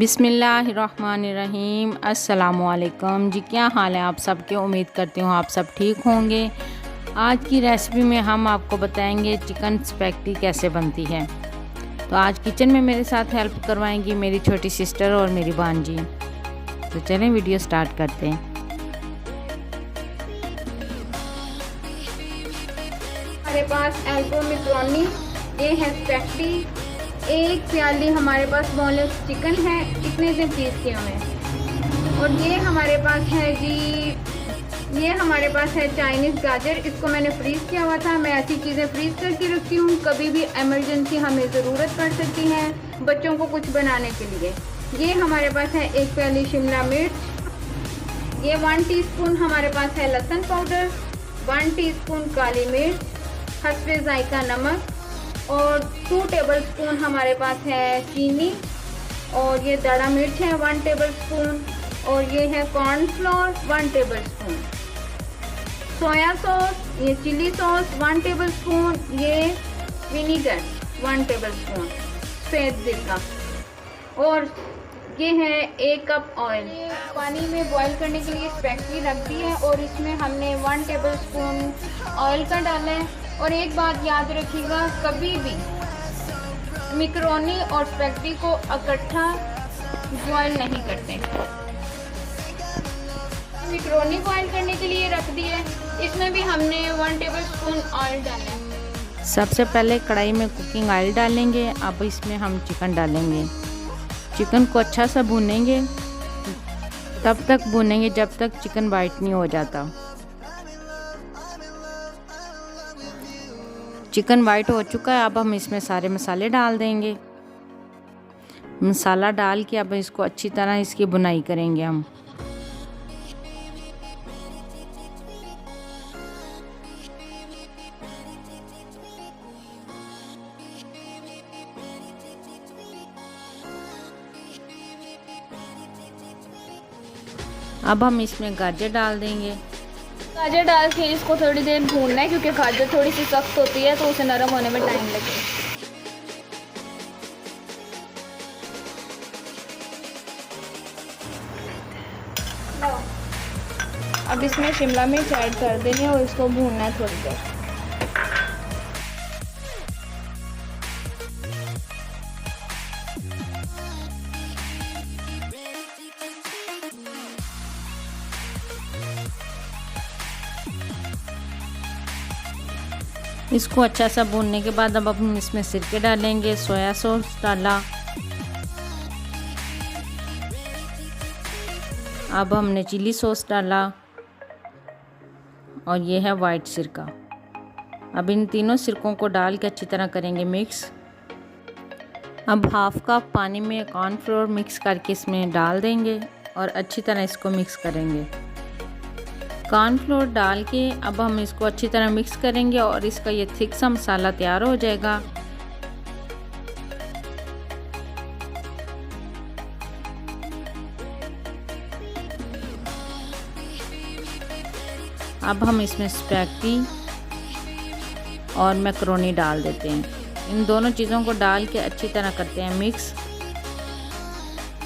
बिस्मिल्लाहिर्रहमानिर्रहीम। अस्सलामुअलैकुम जी, क्या हाल है आप सबके। उम्मीद करती हूँ आप सब ठीक होंगे। आज की रेसिपी में हम आपको बताएंगे चिकन स्पैगेटी कैसे बनती है। तो आज किचन में मेरे साथ हेल्प करवाएंगी मेरी छोटी सिस्टर और मेरी भांजी। तो चलें वीडियो स्टार्ट करते हैं। हमारे पास एल्बो मैक्रोनी, ये है स्पैगेटी, एक प्याली हमारे पास बोनलेस चिकन है, इतने से पीस किए हुए। और ये हमारे पास है जी, ये हमारे पास है चाइनीज़ गाजर। इसको मैंने फ्रीज़ किया हुआ था। मैं ऐसी चीज़ें फ्रीज़ करके रखती हूँ, कभी भी इमरजेंसी हमें ज़रूरत पड़ सकती है बच्चों को कुछ बनाने के लिए। ये हमारे पास है एक प्याली शिमला मिर्च, ये 1 टीस्पून हमारे पास है लहसुन पाउडर, 1 टीस्पून काली मिर्च, हस्बे जायका नमक और 2 टेबलस्पून हमारे पास है चीनी, और ये दड़ा मिर्च है 1 टेबलस्पून, और ये है कॉर्नफ्लोर 1 टेबलस्पून, सोया सॉस, ये चिली सॉस 1 टेबलस्पून, ये विनीगर 1 टेबलस्पून, सफ़ेद सिरका, और ये है 1 कप ऑयल। पानी में बॉईल करने के लिए स्पैगेटी रख दी है और इसमें हमने 1 टेबलस्पून ऑयल का डाला है। और एक बात याद रखिएगा, कभी भी मैक्रोनी और स्पैगेटी को इकट्ठा बॉईल नहीं करते। मैक्रोनी बॉईल करने के लिए रख दी है, इसमें भी हमने 1 टेबलस्पून ऑयल डाला है। सबसे पहले कढ़ाई में कुकिंग ऑयल डालेंगे। अब इसमें हम चिकन डालेंगे। चिकन को अच्छा सा भूनेंगे, तब तक भूनेंगे जब तक चिकन वाइट नहीं हो जाता। चिकन वाइट हो चुका है। अब हम इसमें सारे मसाले डाल देंगे। मसाला डाल के अब इसको अच्छी तरह इसकी भुनाई करेंगे हम। अब हम इसमें गाजर डाल देंगे। गाजर डाल के इसको थोड़ी देर भूनना है, क्योंकि गाजर थोड़ी सी सख्त होती है तो उसे नरम होने में टाइम लगेगा। अब इसमें शिमला मिर्च ऐड कर देंगे और इसको भूनना है थोड़ी देर। इसको अच्छा सा भूनने के बाद अब हम इसमें सिरके डालेंगे। सोया सॉस डाला। अब हमने चिली सॉस डाला और ये है वाइट सिरका। अब इन तीनों सिरकों को डाल के अच्छी तरह करेंगे मिक्स। अब हाफ कप पानी में कॉर्नफ्लोर मिक्स करके इसमें डाल देंगे और अच्छी तरह इसको मिक्स करेंगे। कॉर्नफ्लोर डाल के अब हम इसको अच्छी तरह मिक्स करेंगे और इसका ये थिक सा मसाला तैयार हो जाएगा। अब हम इसमें स्पैगेटी और मैक्रोनी डाल देते हैं। इन दोनों चीज़ों को डाल के अच्छी तरह करते हैं मिक्स।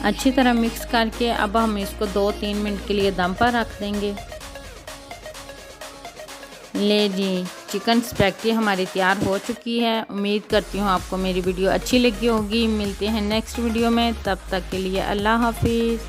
अच्छी तरह मिक्स करके अब हम इसको 2-3 मिनट के लिए दम पर रख देंगे। ले जी, चिकन स्पैगेटी हमारी तैयार हो चुकी है। उम्मीद करती हूँ आपको मेरी वीडियो अच्छी लगी होगी। मिलते हैं नेक्स्ट वीडियो में, तब तक के लिए अल्लाह हाफिज़।